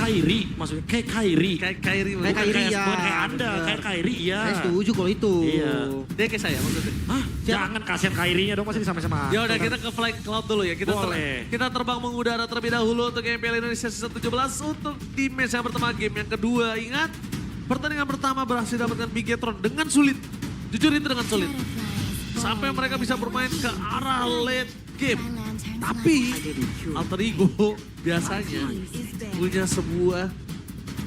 Kairi, maksudnya kayak Kairi. Kayak Kairi. Kayak Kairi ya. Bukan kayak Anda, kayak Kairi ya. Saya setuju kalau itu. Iya. Dia kayak saya maksudnya. Hah? Jangan kasihan Kairinya dong, masih sama-sama. Ya udah kita ke flight cloud dulu ya. Boleh. Kita terbang mengudara terlebih dahulu untuk MPL Indonesia season 17 untuk di match yang pertama, game yang kedua. Ingat, pertandingan pertama berhasil dapatkan Bigetron dengan sulit. Jujur itu dengan sulit. Sampai mereka bisa bermain ke arah late game. Tapi Alter Ego biasanya punya sebuah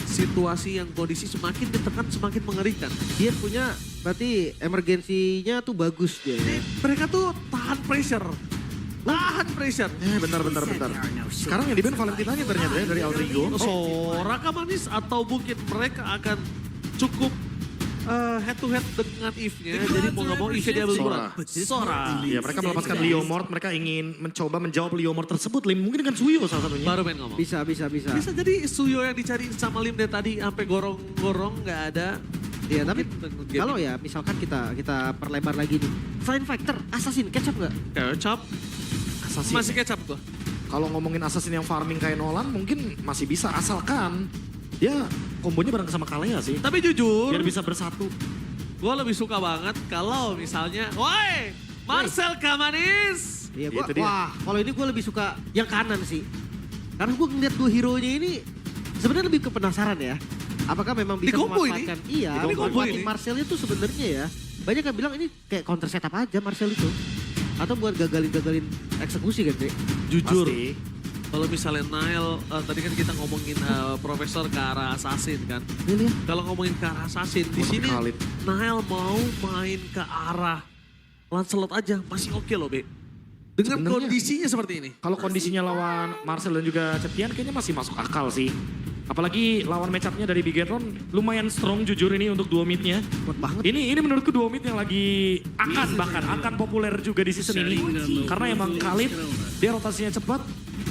situasi yang kondisi semakin ditekan semakin mengerikan. Dia punya berarti emergensinya tuh bagus dia. Jadi mereka tuh tahan pressure. Tahan pressure. Bentar. Sekarang yang di-ban Valentinanya ternyata ya dari Aldrigo. Raka Manis atau mungkin mereka akan cukup head to head dengan Eve-nya. Jadi mau gak mau Eve-nya diambil duluan. Sora. Ya mereka melepaskan Leomord, mereka ingin mencoba menjawab Leomord tersebut. Lim, mungkin dengan Suyo salah satunya. Baru main ngomong. Bisa. Bisa jadi Suyo yang dicari sama Lim dari tadi sampai gorong-gorong gak ada. Iya tapi Mungkin kalau ya misalkan kita perlebar lagi nih. Flying Fighter, Assassin, kecap nggak? kecap. Assassin. Masih kecap tuh. Kalau ngomongin Assassin yang farming kayak Nolan mungkin masih bisa asalkan dia kombonya bareng sama Kalea sih. Tapi jujur, Biar bisa bersatu. gue lebih suka banget kalau misalnya, woi, Marcel Kamanis. Iya Itu dia. wah kalau ini gue lebih suka yang kanan sih. Karena gue ngeliat dua hero-nya ini sebenarnya lebih ke penasaran ya. Apakah memang bisa Dikombo ini? memanfaatkan? Iya, Dikombo memanfaatkan ini? Marcelnya tuh sebenarnya ya. Banyak yang bilang ini kayak counter setup aja Marcel itu. Atau buat gagalin eksekusi kan, Dek? Jujur, Pasti. kalau misalnya Nile, tadi kan kita ngomongin Profesor ke arah Assassin kan. Ini ya. Kalau ngomongin ke arah Assassin, di sini Khalid. Nile mau main ke arah Lancelot aja, masih oke loh, Be. Dengan Sebenarnya- kondisinya seperti ini. Kalau kondisinya lawan Marcel dan juga Septian kayaknya masih masuk akal sih. Apalagi lawan match-up-nya dari Bigetron lumayan strong jujur ini untuk duo mid-nya. Kuat banget. Ini menurutku duo mid yang lagi akan populer juga di season ini. Karena emang Khalid dia rotasinya cepat.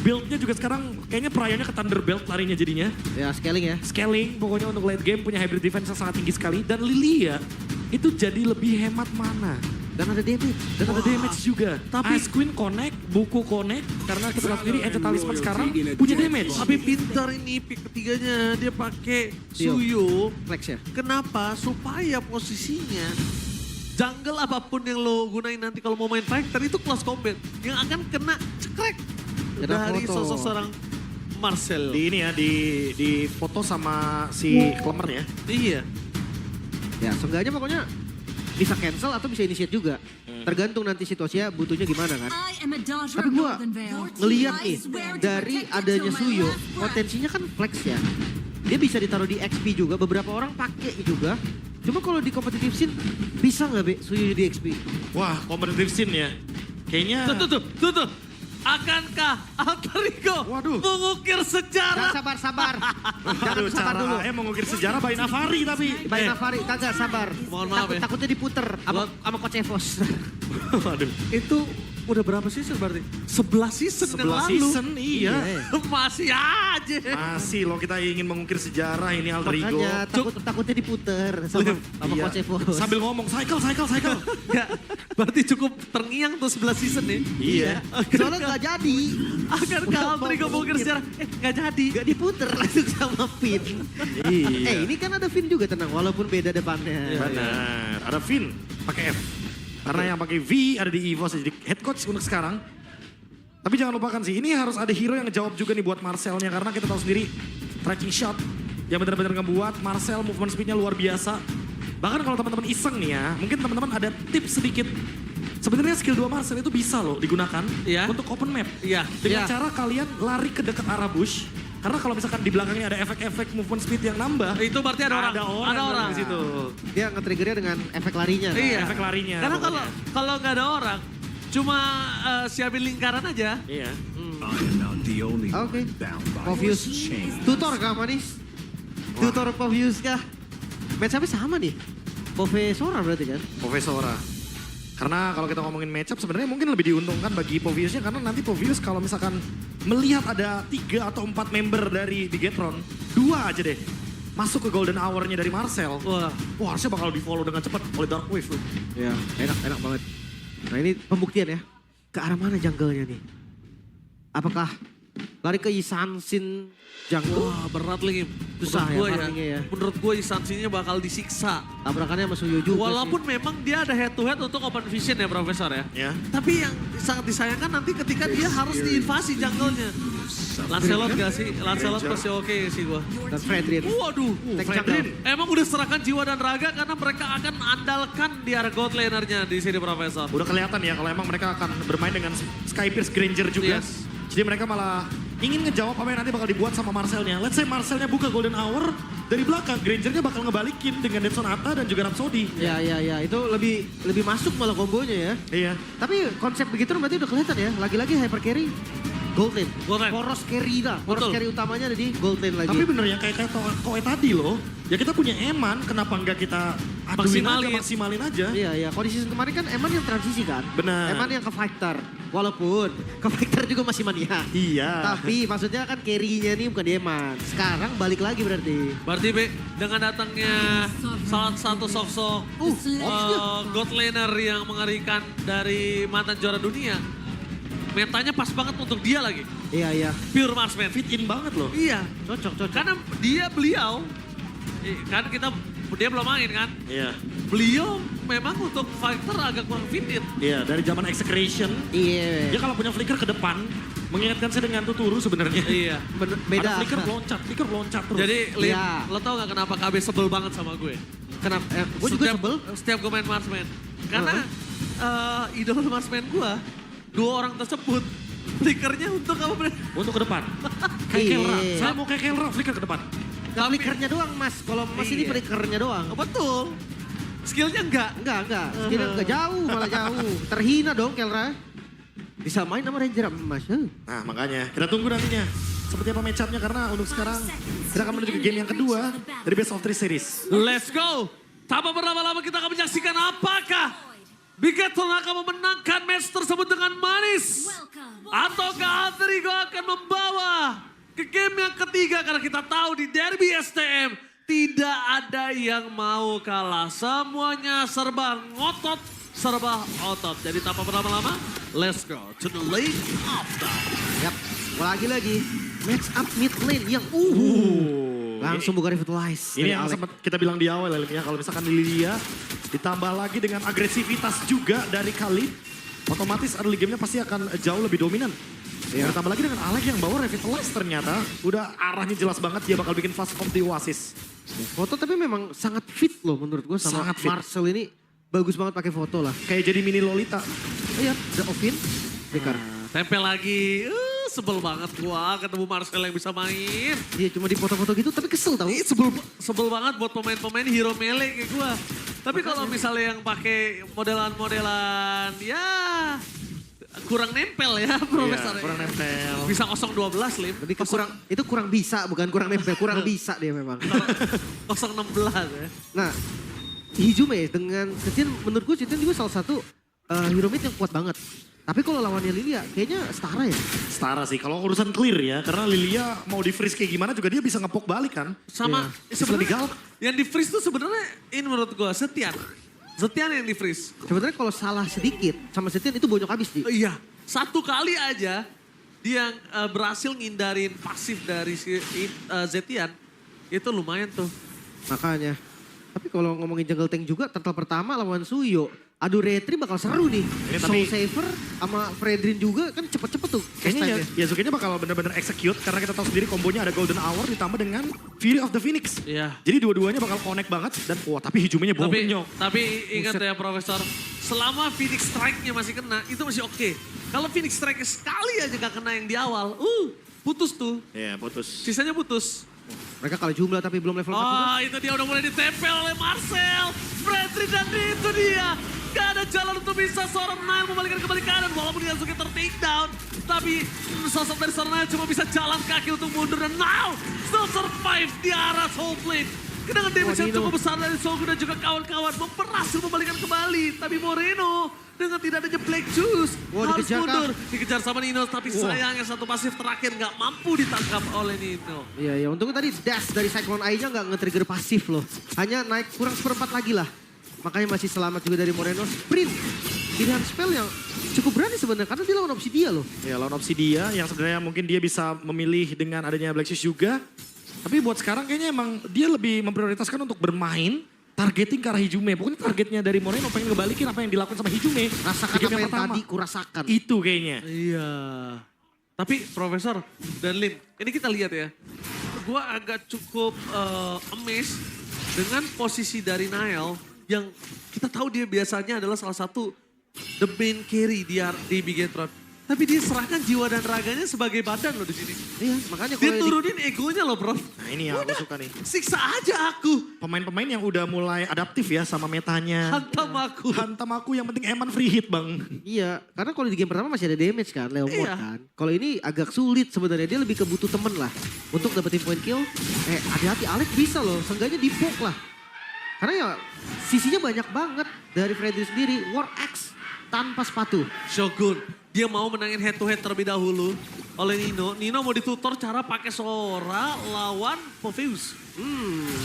Build-nya juga sekarang kayaknya prayonnya ke Thunderbelt larinya jadinya. Ya scaling ya. Scaling pokoknya untuk late game punya hybrid defense yang sangat tinggi sekali. Dan Lilia itu jadi lebih hemat mana. Dan ada damage. Dan ada damage juga. Tapi- Ice Queen connect, buku connect. Karena kita lihat sendiri Ancient Talisman sekarang punya damage. Tapi pintar ini pick ketiganya, dia pakai Tio. Suyo. Flex ya. Kenapa? Supaya posisinya jungle apapun yang lo gunain nanti kalau mau main fighter itu close combat. Yang akan kena cekrek Kena dari foto. sosok seorang Marcel. Di ini ya, di foto sama si Klemer ya. Iya. Ya seenggaknya pokoknya bisa cancel atau bisa initiate juga. Tergantung nanti situasinya butuhnya gimana kan. Tapi gua ngeliat nih dari adanya Suyo potensinya kan flex ya. Dia bisa ditaruh di XP juga, beberapa orang pakai juga. Cuma kalau di competitive scene bisa nggak Be Suyo di XP? Wah, competitive scene ya. Kayaknya Tuh. Akankah Alter Ego Waduh. mengukir sejarah? Jangan sabar. Jangan aduh, sabar cara dulu. AE mengukir sejarah by Navari tapi. Baik Navari, kagak sabar. Mohon maaf ya. Takutnya diputer sama Coach Evos. Waduh. Itu udah berapa season berarti? 11 season yang 11 lalu. season iya. Masih aja. Masih loh kita ingin mengukir sejarah ini Alter Ego. Makanya takutnya diputer sama Iya. Coach Evos. Sambil ngomong cycle. Enggak, berarti cukup terngiang tuh 11 season nih. Iya. Soalnya nggak jadi. Akankah Alter Ego mengukir sejarah? Nggak jadi. Gak diputer langsung sama Finn. Iya. Ini kan ada Finn juga tenang, walaupun beda depannya. Benar. Ada Finn pakai F. Karena yang pakai V ada di EVOS jadi head coach untuk sekarang. Tapi jangan lupakan sih, ini harus ada hero yang jawab juga nih buat Marcelnya. Karena kita tahu sendiri tracking shot yang benar-benar ngebuat Marcel movement speednya luar biasa. Bahkan kalau teman-teman iseng nih ya, mungkin teman-teman ada tips sedikit. Sebenarnya skill 2 Marcel itu bisa loh digunakan Iya. untuk open map. Iya. Dengan cara kalian lari ke dekat arah bush. Karena kalau misalkan di belakangnya ada efek-efek movement speed yang nambah. Itu berarti ada orang. Ada orang di situ. Dia nge-triggernya dengan efek larinya. kan? Iya. Efek larinya. Karena pokoknya. kalau nggak ada orang, cuma siapin lingkaran aja. Iya. Oke. Povius. Tutor kah Manis? Tutor Povius kah? Match-up sama nih. Profesora berarti kan? Profesora. Karena kalau kita ngomongin matchup sebenarnya mungkin lebih diuntungkan bagi Poviusnya karena nanti Povius kalau misalkan melihat ada 3 atau 4 member dari Bigetron, 2 aja deh masuk ke golden hour-nya dari Marcel. Wah. Wah harusnya bakal di follow dengan cepat oleh Dark Wave tuh. Iya, enak banget. Nah ini pembuktian ya. Ke arah mana jungle-nya nih? Apakah Lari ke Isansin jungle. Wah berat lagi. Susah Menurut gua ya farmingnya ya. Menurut gue Isansinya bakal disiksa. Tabrakannya sama Suyo juga Walaupun sih. memang dia ada head to head untuk open vision ya Profesor ya. Ya. Tapi yang sangat disayangkan nanti ketika dia harus diinvasi jungle-nya. Lancelot gak sih? Lancelot pasti oke sih gua. Dan Fredrin. Waduh. Tank Fredrin. jungle. Emang udah serahkan jiwa dan raga karena mereka akan andalkan di area god laner-nya di sini Profesor. Udah kelihatan ya kalau emang mereka akan bermain dengan Skypierce Granger juga. Yes. Jadi mereka malah ingin ngejawab apa yang nanti bakal dibuat sama Marcelnya. Let's say Marcelnya buka Golden Hour, dari belakang Grangernya bakal ngebalikin dengan Dead Sonata dan juga Rhapsody. Ya, itu lebih masuk malah kombonya ya. Iya. Tapi konsep begitu berarti udah kelihatan ya. Lagi-lagi hyper carry gold lane. Gold lane. Poros carry dah. Poros Betul. carry utamanya ada di gold lane lagi. Tapi bener ya kayak Koe tadi loh. Ya kita punya Eman, kenapa nggak kita aduin aja, maksimalin aja. Iya. Kondisi kemarin kan Eman yang transisi kan. Benar. Eman yang ke fighter. Walaupun ke fighter juga masih mania. Iya. Tapi maksudnya kan carry-nya nih bukan di Eman. Sekarang balik lagi berarti. Berarti Be, dengan datangnya salah satu sosok god laner yang mengerikan dari mantan juara dunia. Metanya pas banget untuk dia lagi. Iya. Pure marksman. Fit in banget loh. Iya. Cocok. Karena beliau, kan dia belum main kan. Iya. Beliau memang untuk fighter agak kurang fit in. Iya, dari zaman Execration. Iya. Dia kalau punya flicker ke depan, mengingatkan saya dengan Tuturu sebenarnya. Iya. Beda. Ada flicker loncat terus. Jadi Lim, Iya. lo tau gak kenapa KB sebel banget sama gue? Kenapa? Gue juga sebel. Setiap gue main marksman. Karena idol marksman gue, dua orang tersebut, flickernya untuk apa? Untuk ke depan. Kayak Iya. Kelra. Saya mau kayak Kelra, flicker ke depan. Flickernya doang mas. Kalau mas ini Iya. flickernya doang. Betul. Skillnya enggak. Enggak. Skillnya enggak jauh, malah jauh. Terhina dong Kelra. Bisa main sama Ranger Emas. Nah makanya, kita tunggu nantinya. Seperti apa match up-nya karena untuk sekarang kita akan menuju ke game yang kedua dari Best of 3 series. Let's go. Tanpa berlama-lama kita akan menyaksikan apakah Bigetron akan memenangkan match tersebut dengan manis. Ataukah Adrigo akan membawa ke game yang ketiga karena kita tahu di Derby STM tidak ada yang mau kalah. Semuanya serba ngotot, serba otot. Jadi tanpa berlama-lama, let's go to the lane of the... Yap, lagi-lagi match up mid lane yang langsung buka revitalize. Ini dari yang Alex. sempat kita bilang di awal ya, kalau misalkan Lilia ditambah lagi dengan agresivitas juga dari Khalid, otomatis early game-nya pasti akan jauh lebih dominan. Ya. Ditambah lagi dengan Alex yang bawa revitalize ternyata, udah arahnya jelas banget dia bakal bikin fast of the Oasis. Foto tapi memang sangat fit loh menurut gue sama Sangat fit. Marcel ini bagus banget pakai foto lah. Kayak jadi mini Lolita. Iya, The Ovin, Dekar. Tempel lagi. Sebel banget gua ketemu Marcel yang bisa main. Dia cuma di foto-foto gitu tapi kesel tau. Ih, sebel banget buat pemain-pemain hero melee kayak gua. Tapi kalau misalnya yang pakai modelan-modelan ya kurang nempel ya Profesor. Iya, kurang nempel. Bisa 0-12 Lim. Lebih ke itu kurang bisa bukan kurang nempel, kurang bisa dia memang. 0-16 ya. Nah, Hijume dengan Zetian menurut gue Zetian juga salah satu hero mid yang kuat banget. Tapi kalau lawannya Lilia kayaknya setara ya. Setara sih, kalau urusan clear ya, karena Lilia mau di freeze kayak gimana juga dia bisa ngepok balik kan. Sama Bisa lebih galak. yang di freeze tuh sebenarnya ini menurut gua Zetian yang di freeze. Sebenarnya kalau salah sedikit sama Zetian itu bonyok habis di. Iya, satu kali aja dia berhasil ngindarin pasif dari si Zetian, itu lumayan tuh. Makanya. Tapi kalau ngomongin jungle tank juga, turtle pertama lawan Suyo. Adu retri bakal seru nih. Soul Saver sama Fredrin juga kan cepet-cepet tuh. Kayaknya Yasuke-nya bakal bener-bener execute karena kita tahu sendiri kombonya ada Golden Hour ditambah dengan Fury of the Phoenix. Iya. Jadi dua-duanya bakal connect banget dan wah tapi Hijumenya bonyok. Tapi ingat ya Profesor, selama Phoenix Strike-nya masih kena, itu masih oke. Kalau Phoenix Strike sekali aja gak kena yang di awal, putus tuh. Iya putus. Sisanya putus. Mereka kalah jumlah tapi belum level 4 juga. Itu dia udah mulai ditempel oleh Marcel. Fredrin dan itu dia. Gak ada jalan untuk bisa seorang Nile membalikkan kembali kanan. Walaupun Yasuke ter-take down. Tapi sosok dari seorang Nile cuma bisa jalan kaki untuk mundur. Dan now still survive di arah Soul Flame. Dengan damage yang cukup besar dari Soulku dan juga kawan-kawan. Berhasil membalikkan kembali. Tapi Moreno dengan tidak adanya Black Juice. Harus mundur. Dikejar sama Nino. Tapi sayangnya satu pasif terakhir gak mampu ditangkap oleh Nino. Iya, untungnya tadi dash dari Cyclone Eye-nya gak nge-trigger pasif loh. Hanya naik kurang seperempat lagi lah. Makanya masih selamat juga dari Moreno. Sprint pilihan spell yang cukup berani sebenarnya karena dia lawan Obsidia loh. Ya lawan Obsidia yang sebenarnya mungkin dia bisa memilih dengan adanya Black Shoes juga. Tapi buat sekarang kayaknya emang dia lebih memprioritaskan untuk bermain targeting ke arah Hijume. Pokoknya targetnya dari Moreno pengen ngebalikin apa yang dilakukan sama Hijume. Rasakan di game apa yang pertama. tadi kurasakan. Itu kayaknya. Iya. Tapi Profesor dan Lim, ini kita lihat ya. Gue agak cukup amazed dengan posisi dari Nael yang kita tahu dia biasanya adalah salah satu the main carry di Bigetron. Tapi dia serahkan jiwa dan raganya sebagai badan loh di sini. Iya, makanya Dia kalau turunin egonya loh, Bro. Nah ini yang aku suka nih. Siksa aja aku. Pemain-pemain yang udah mulai adaptif ya sama metanya. Hantam aku. Hantam aku yang penting Eman free hit bang. Iya, karena kalau di game pertama masih ada damage kan, Leomord Iya. kan. Kalau ini agak sulit sebenarnya, dia lebih kebutuh temen lah. Untuk dapetin point kill, hati-hati Alex bisa loh, seenggaknya di poke lah. Karena ya sisinya banyak banget dari Freddy sendiri, War Axe tanpa sepatu. Shogun, dia mau menangin head to head terlebih dahulu oleh Nino. Nino mau ditutor cara pakai Sora lawan Popheus.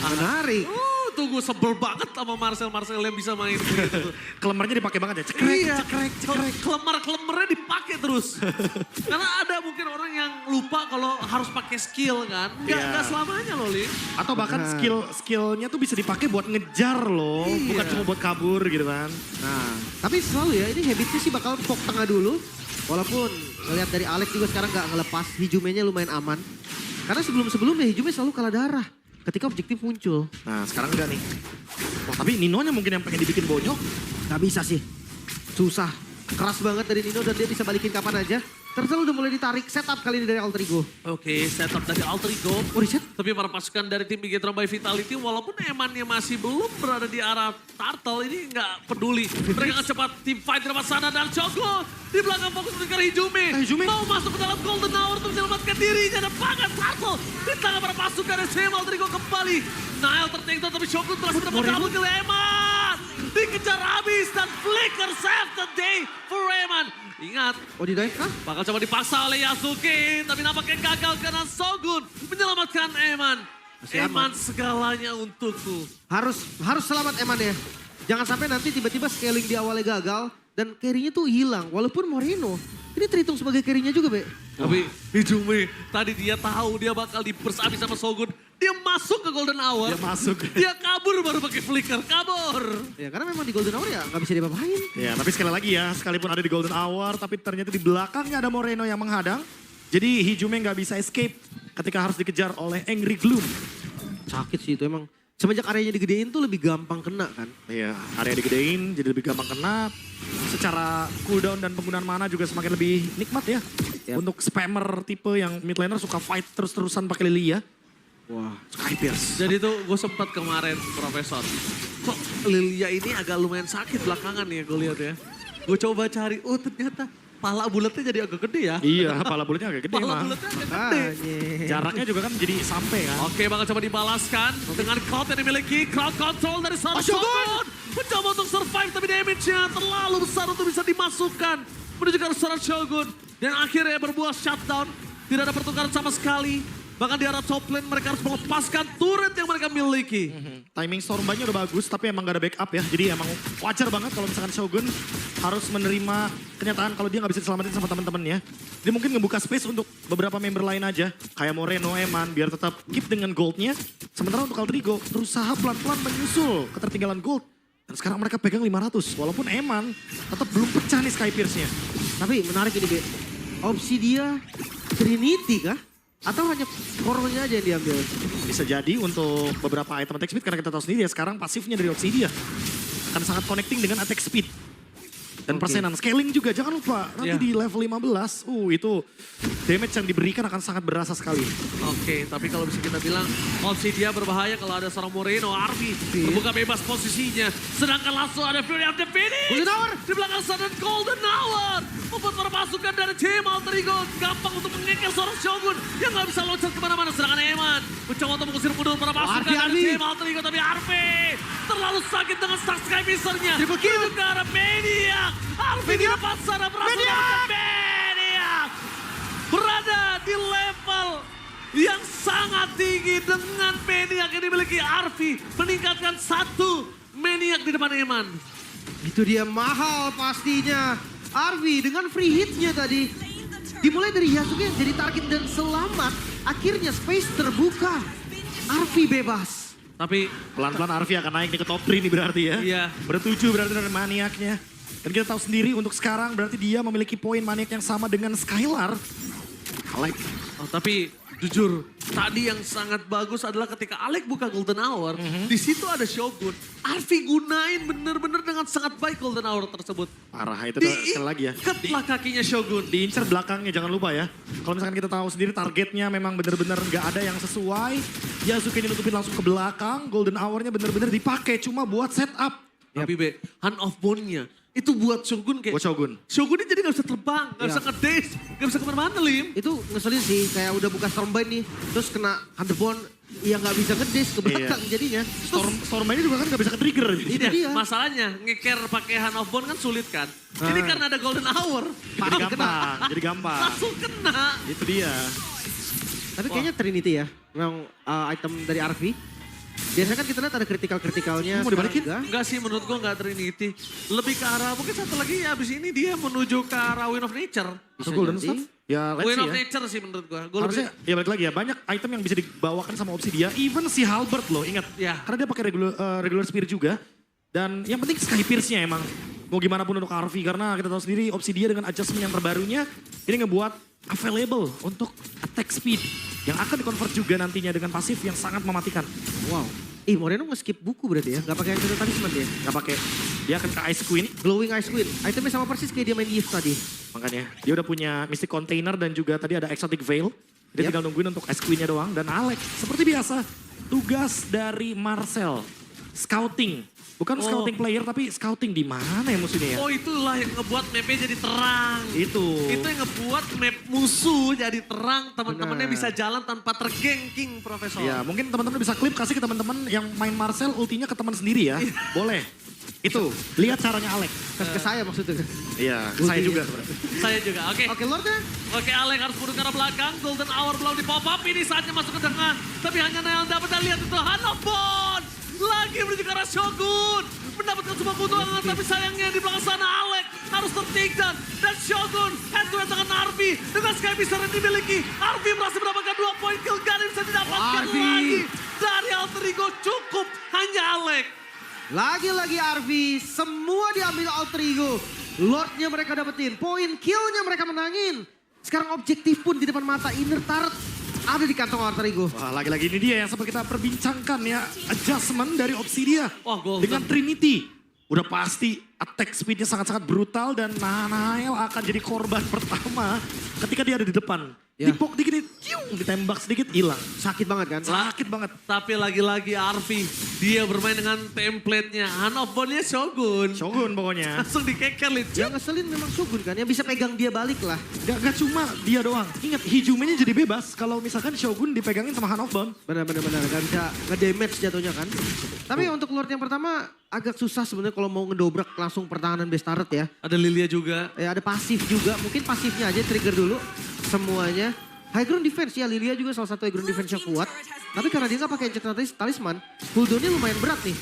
Menarik. Tunggu sebel banget sama Marcel yang bisa main begitu. Kelemarnya dipakai banget ya. Cekrek, Iya, cekrek, cekrek. Kelemar-kelemarnya dipakai terus. Karena ada mungkin orang yang lupa kalau harus pakai skill kan. Iya. Nggak selamanya loh, Lin. Atau bahkan Benar. skillnya tuh bisa dipakai buat ngejar loh. Iya. Bukan cuma buat kabur gitu kan. Nah, tapi selalu ya, ini habitnya sih bakal poke tengah dulu. Walaupun ngelihat dari Alex juga sekarang nggak ngelepas, Hijumenya lumayan aman. Karena sebelum-sebelumnya Hijume selalu kalah darah ketika objektif muncul. Nah sekarang enggak nih. Wah, tapi Ninonya mungkin yang pengen dibikin bonyok. Gak bisa sih. Susah. Keras banget dari Nino dan dia bisa balikin kapan aja. Terus udah mulai ditarik setup kali ini dari Alter Ego. Oke, setup dari Alter Ego. Oh, reset? Tapi para pasukan dari tim Bigetron by Vitality walaupun Emannya masih belum berada di arah Turtle ini nggak peduli. Mereka akan cepat tim fight di depan sana dan Choco di belakang fokus untuk Hijume. Hijume. Mau masuk ke dalam Golden Hour untuk menyelamatkan dirinya dan bahkan Turtle di tangan para pasukan dari CM Alter Ego kembali. Nael tertinggal tapi Choco terus mendapat double kill Eman. Dikejar habis dan flicker save the day for Eman. Ingat, Oh, di dive kah? bakal coba dipaksa oleh Yasuke, tapi nampaknya gagal karena Shogun menyelamatkan Eman. Masih Eman segalanya untukku. Harus selamat Eman ya. Jangan sampai nanti tiba-tiba scaling di awalnya gagal dan carry-nya tuh hilang. Walaupun Moreno ini terhitung sebagai carry-nya juga, Be. Tapi Hijume tadi dia tahu dia bakal di-burst abis sama Shogun. Dia masuk ke Golden Hour. Dia masuk. Dia kabur baru pakai flicker, kabur. Ya karena memang di Golden Hour ya nggak bisa diapa-apain. Ya tapi sekali lagi ya, sekalipun ada di Golden Hour, tapi ternyata di belakangnya ada Moreno yang menghadang. Jadi Hijume nggak bisa escape ketika harus dikejar oleh Angry Gloom. Sakit sih itu emang. Semenjak areanya digedein tuh lebih gampang kena kan. Iya, area digedein jadi lebih gampang kena. Secara cooldown dan penggunaan mana juga semakin lebih nikmat ya. Yap. Untuk spammer tipe yang mid laner suka fight terus-terusan pakai Lilia. Wah. Sky Pierce. Jadi tuh gue sempat kemarin Profesor. Kok Lilia ini agak lumayan sakit belakangan nih gue lihat ya. Gue coba cari, oh ternyata pala bulatnya jadi agak gede ya. Iya, kepala bulatnya agak gede Pala emang. bulatnya agak gede. Makanya. Jaraknya juga kan jadi sampai kan. Oke, bakal coba dibalaskan dengan crowd yang dimiliki. Crowd control dari seorang Shogun. Mencoba untuk survive tapi damage-nya terlalu besar untuk bisa dimasukkan. Menuju ke seorang Shogun. Dan akhirnya berbuah shutdown. Tidak ada pertukaran sama sekali. Bahkan di arah top lane mereka harus melepaskan turret yang mereka miliki. Timing Stormbite-nya udah bagus tapi emang gak ada backup ya. Jadi emang wajar banget kalau misalkan Shogun harus menerima kenyataan kalau dia gak bisa diselamatin sama teman-temannya. Dia mungkin ngebuka space untuk beberapa member lain aja. Kayak Moreno, Eman biar tetap keep dengan goldnya. Sementara untuk Alter Ego berusaha pelan-pelan menyusul ketertinggalan gold. Dan sekarang mereka pegang 500. Walaupun Eman tetap belum pecah nih Sky Pierce-nya. Tapi menarik ini, Be. Obsidia Trinity kah? Atau hanya koronya aja yang diambil? Bisa jadi untuk beberapa item attack speed karena kita tahu sendiri ya sekarang pasifnya dari Obsidia akan sangat connecting dengan attack speed. Dan Oke. persenan scaling juga jangan lupa nanti Iya. di level 15 itu damage yang diberikan akan sangat berasa sekali. Oke, tapi kalau bisa kita bilang Obsidia berbahaya kalau ada seorang Moreno, Arby membuka bebas posisinya. Sedangkan langsung ada Fury of the Phoenix. Golden Hour. Di belakang sana Golden Hour. Membuat para pasukan dari tim Alter Ego gampang untuk mengengkel seorang Shogun yang gak bisa loncat kemana-mana. Sedangkan Eman mencoba untuk mengusir mundur para pasukan dari Arby. tim Alter Ego. Tapi Arby terlalu sakit dengan Stark Sky Misernya. Triple kill. Menuju ke arah Maniac. Arby di depan sana berhasil mendapatkan Maniac. Berada di level yang sangat tinggi dengan Maniac yang dimiliki Arby. Meningkatkan satu Maniac di depan Eman. Itu dia mahal pastinya. Arvi dengan free hitnya tadi. Dimulai dari Yasuke yang jadi target dan selamat. Akhirnya space terbuka. Arvi bebas. Tapi Pelan-pelan Arvi akan naik nih ke top 3 nih berarti ya. Iya. Bertujuh berarti dari maniaknya. Dan kita tahu sendiri untuk sekarang berarti dia memiliki poin maniak yang sama dengan Skylar. Alek. tapi jujur tadi yang sangat bagus adalah ketika Alek buka Golden Hour. Di situ ada Shogun. Arvi gunain bener-bener dengan sangat baik Golden Hour tersebut. Parah itu sekali lagi ya. Diikatlah kakinya Shogun. Diincar belakangnya jangan lupa ya. Kalau misalkan kita tahu sendiri targetnya memang bener-bener nggak ada yang sesuai. Yasuke ditutupin langsung ke belakang. Golden Hour-nya bener-bener dipakai cuma buat setup. Tapi Be, Hand of Bone-nya itu buat Shogun kayak... Buat Shogun. Shogun ini jadi gak bisa terbang, gak bisa nge-daze, gak bisa kemana-mana Lim. Itu ngeselin sih, kayak udah buka Stormbind nih. Terus kena Thunderbolt, ya nggak bisa ngedes ke belakang jadinya. Stormbind juga kan nggak bisa ke-trigger. Itu dia. Masalahnya ngeker pakai Hand of Bone kan sulit kan. Ini karena ada Golden Hour. Jadi gampang, jadi gampang. Langsung kena. Itu dia. Tapi kayaknya Trinity ya, memang item dari Arvi. Biasanya kan kita lihat ada kritikalnya. Mau dibalikin? Enggak sih menurut gua enggak Trinity. Lebih ke arah, mungkin satu lagi ya abis ini dia menuju ke arah Wind of Nature. Itu Golden Staff? Ya let's Wind see of ya. Nature sih menurut gua. Gua Harusnya, ya balik lagi ya, banyak item yang bisa dibawakan sama Obsidia. Even si Halberd loh, ingat. Ya. Karena dia pakai regular spear juga. Dan yang penting Sky Pierce-nya emang. Mau gimana pun untuk Arvi, karena kita tahu sendiri Obsidia dengan adjustment yang terbarunya, ini ngebuat available untuk attack speed. Yang akan di-convert juga nantinya dengan pasif yang sangat mematikan. Wow. Moreno nge-skip buku berarti ya? Gak pakai Enchanted Talisman dia? Gak pakai, dia akan ke Ice Queen. Glowing Ice Queen. Itemnya sama persis kayak dia main Eve tadi. Makanya dia udah punya Mystic Container dan juga tadi ada Exotic Veil. Dia tinggal nungguin untuk Ice Queen-nya doang. Dan Alek, seperti biasa, tugas dari Marcel. Scouting. Bukan scouting player tapi scouting di mana ya musuhnya ya? Oh itulah yang ngebuat mapnya jadi terang. Itu yang ngebuat map musuh jadi terang. Teman-temannya Benar. bisa jalan tanpa tergengking Profesor. ya mungkin teman-teman bisa klip kasih ke teman-teman yang main Marcel ultinya ke teman sendiri ya. Boleh. Itu, lihat caranya Alek. Ke saya maksudnya. Iya, ke saya juga sebenarnya. Saya juga, oke. Oke, Lordnya. Oke, Alek harus mundur ke arah belakang. Golden Hour belum di pop up. Ini saatnya masuk ke tengah. Tapi hanya Nail dapat dan lihat itu Hand of Bone. Lagi menuju ke arah Shogun. Mendapatkan sebuah keuntungan. Tapi sayangnya di belakang sana Alek harus tertinggal. Dan Shogun head to head dengan Arvi. Dengan Sky Piercer yang dimiliki. Arvi berhasil mendapatkan 2 poin kill. Gak bisa didapatkan lagi. Dari Alter Ego cukup hanya Alek. Lagi-lagi Arvi, semua diambil Alter Ego. Lordnya mereka dapetin, poin killnya mereka menangin. Sekarang objektif pun di depan mata Inner Turret ada di kantong Alter Ego. Wah, lagi-lagi ini dia yang sempat kita perbincangkan ya. Adjustment dari Obsidia. Wah, Golden. Dengan Trinity. Udah pasti attack speednya sangat-sangat brutal dan Nail akan jadi korban pertama ketika dia ada di depan. Ya. Dipok dikit, ditembak sedikit, hilang. Sakit banget kan? Sakit banget. Tapi lagi-lagi Arvi, dia bermain dengan template-nya. Hand of Bone-nya Shogun. Shogun pokoknya. Langsung dikeker Lit. Yang ngeselin memang Shogun kan, yang bisa pegang dia balik lah. Gak cuma dia doang. Ingat, Hijumenya jadi bebas kalau misalkan Shogun dipegangin sama Hand of Bone. Benar-benar, gak bisa nge-damage jatuhnya kan. Tapi untuk Lord yang pertama agak susah sebenarnya kalau mau ngedobrak langsung pertahanan base turret ya. Ada Lilia juga. Ada pasif juga, mungkin pasifnya aja trigger dulu semuanya. High ground defense ya, Lilia juga salah satu high ground defense yang kuat. Tapi karena dia gak pakai Enchanted Talisman, cooldownnya lumayan berat nih.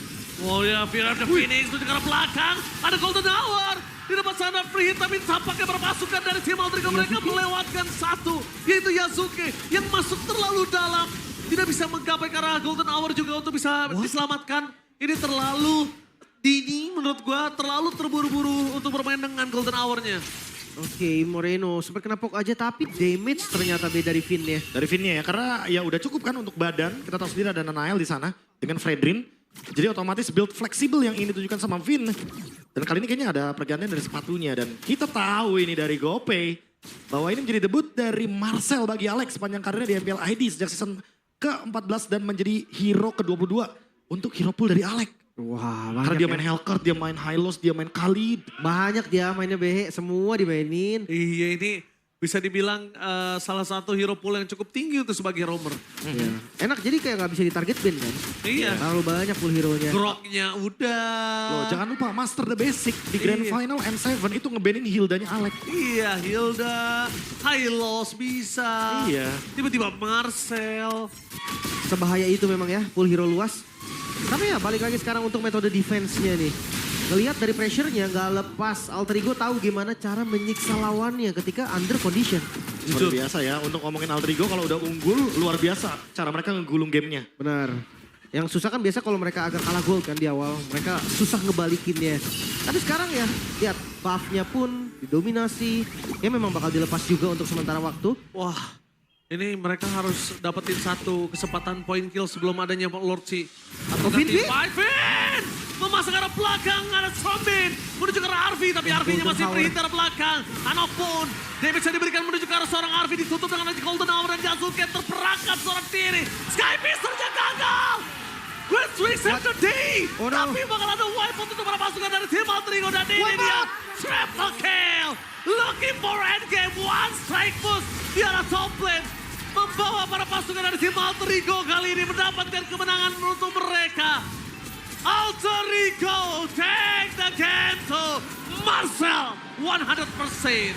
Oh ya, Fear of the Phoenix menuju ke arah belakang. Ada Golden Hour. Di depan sana free hit, tapi tampaknya berpasukan dari tim Alter Ego mereka melewatkan satu. Yaitu Yasuke yang masuk terlalu dalam. Tidak bisa menggapai ke arah Golden Hour juga untuk bisa diselamatkan. Ini terlalu dini menurut gua, terlalu terburu-buru untuk bermain dengan Golden Hour-nya. Oke, Moreno sempat kena poke aja tapi damage ternyata beda dari Finn ya. Dari Finn-nya ya, karena ya udah cukup kan untuk badan. Kita tahu sendiri ada Nail di sana dengan Fredrin. Jadi otomatis build fleksibel yang ini ditujukan sama Finn. Dan kali ini kayaknya ada pergantian dari sepatunya. Dan kita tahu ini dari GoPay bahwa ini menjadi debut dari Marcel bagi Alex sepanjang karirnya di MPL ID sejak season ke-14 dan menjadi hero ke-22 untuk hero pool dari Alex. Wah, Karena banyak dia ya. main Hellcurt, dia main Hylos, dia main Khalid. Banyak dia mainnya BH, semua dimainin. Iya, ini bisa dibilang salah satu hero pool yang cukup tinggi untuk sebagai roamer. Iya. Enak jadi kayak gak bisa ditarget ban kan. Iya. Terlalu banyak full hero-nya. Groknya udah. Loh, jangan lupa Master the Basic di Grand Iya. Final M7 itu ngebanin Hildanya Alex. Iya, Hilda, Hylos bisa. Iya. Tiba-tiba Marcel. Sebahaya itu memang ya, full hero luas. Tapi ya balik lagi sekarang untuk metode defense-nya nih. ngelihat dari pressure-nya nggak lepas. Alter Ego tahu gimana cara menyiksa lawannya ketika under condition. Seperti biasa ya, untuk ngomongin Alter Ego kalau udah unggul luar biasa cara mereka ngegulung gamenya. Benar. Yang susah kan biasa kalau mereka agak kalah gol kan di awal. Mereka susah ngebalikinnya. Tapi sekarang ya, lihat buff-nya pun didominasi. Ya memang bakal dilepas juga untuk sementara waktu. Wah, ini mereka harus dapetin satu kesempatan point kill sebelum adanya Lord C. Atau Vin, nanti Vin? Vin! Memasang arah belakang, ada Zombin. Menuju ke arah Arvi, tapi Arvi-nya masih free arah belakang. Anopun, damage yang diberikan menuju ke arah seorang Arvi. Ditutup dengan Golden Hour dan Jazuke terperangkap seorang diri. Sky Pisternya gagal! Great Swing Save the Day! Oh, no. Tapi bakal ada wipe untuk para pasukan dari tim Alter Ego. Dan ini dia, triple kill! Looking for endgame, one strike push di arah top lane. Membawa para pasukan dari tim Alter Ego kali ini mendapatkan kemenangan untuk mereka. Alter Ego take the game to Marcel 100%.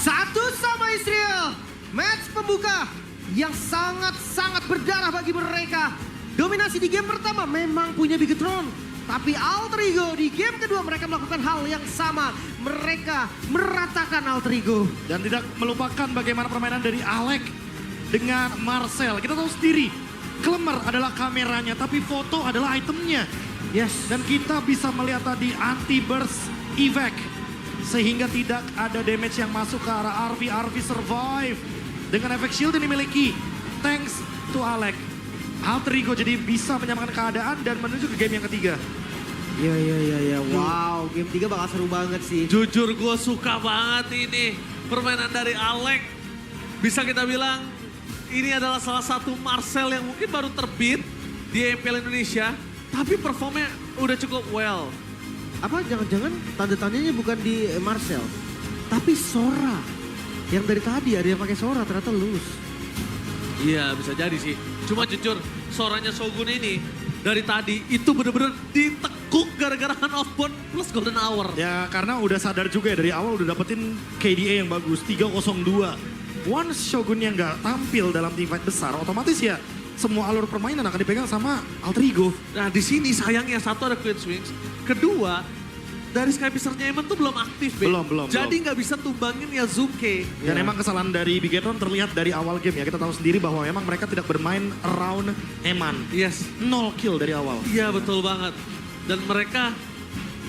Satu sama Israel. Match pembuka yang sangat-sangat berdarah bagi mereka. Dominasi di game pertama memang punya Bigetron. Tapi Alter Ego di game kedua mereka melakukan hal yang sama. Mereka meratakan Alter Ego. Dan tidak melupakan bagaimana permainan dari Alec dengan Marcel. Kita tahu sendiri, Glimmer adalah kameranya tapi foto adalah itemnya. Yes. Dan kita bisa melihat tadi anti-burst evac. Sehingga tidak ada damage yang masuk ke arah Arvi. Arvi survive dengan efek shield yang dimiliki. Thanks to Alec. Alter Ego jadi bisa menyamakan keadaan dan menuju ke game yang ketiga. Ya. Wow, game 3 bakal seru banget sih. Jujur gue suka banget ini permainan dari Alec. Bisa kita bilang ini adalah salah satu Marcel yang mungkin baru terbit di MPL Indonesia. Tapi performnya udah cukup well. Apa jangan-jangan tanda tanyanya bukan di Marcel. Tapi Sora. Yang dari tadi ada yang pakai Sora ternyata lulus. Iya bisa jadi sih. Cuma jujur suaranya Shogun ini dari tadi itu bener-bener ditekuk gara-gara Hand of Bond plus Golden Hour. Ya karena udah sadar juga ya dari awal udah dapetin KDA yang bagus 302. Once Shogunnya nggak tampil dalam team fight besar otomatis ya semua alur permainan akan dipegang sama Alter Ego. Nah di sini sayangnya satu ada Queen Swings. Kedua dari Sky Pisternya emang tuh belum aktif. Belum. Jadi nggak bisa tumbangin Yazuke. Dan emang kesalahan dari Bigetron terlihat dari awal game ya. Kita tahu sendiri bahwa memang mereka tidak bermain around Eman. Yes. 0 kill dari awal. Iya betul banget. Dan mereka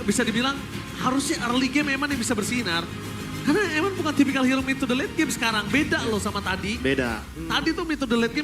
bisa dibilang harusnya early game Eman yang bisa bersinar. Karena Eman bukan tipikal hero mid to the late game sekarang. Beda loh sama tadi. Beda. Tadi tuh mid to the late game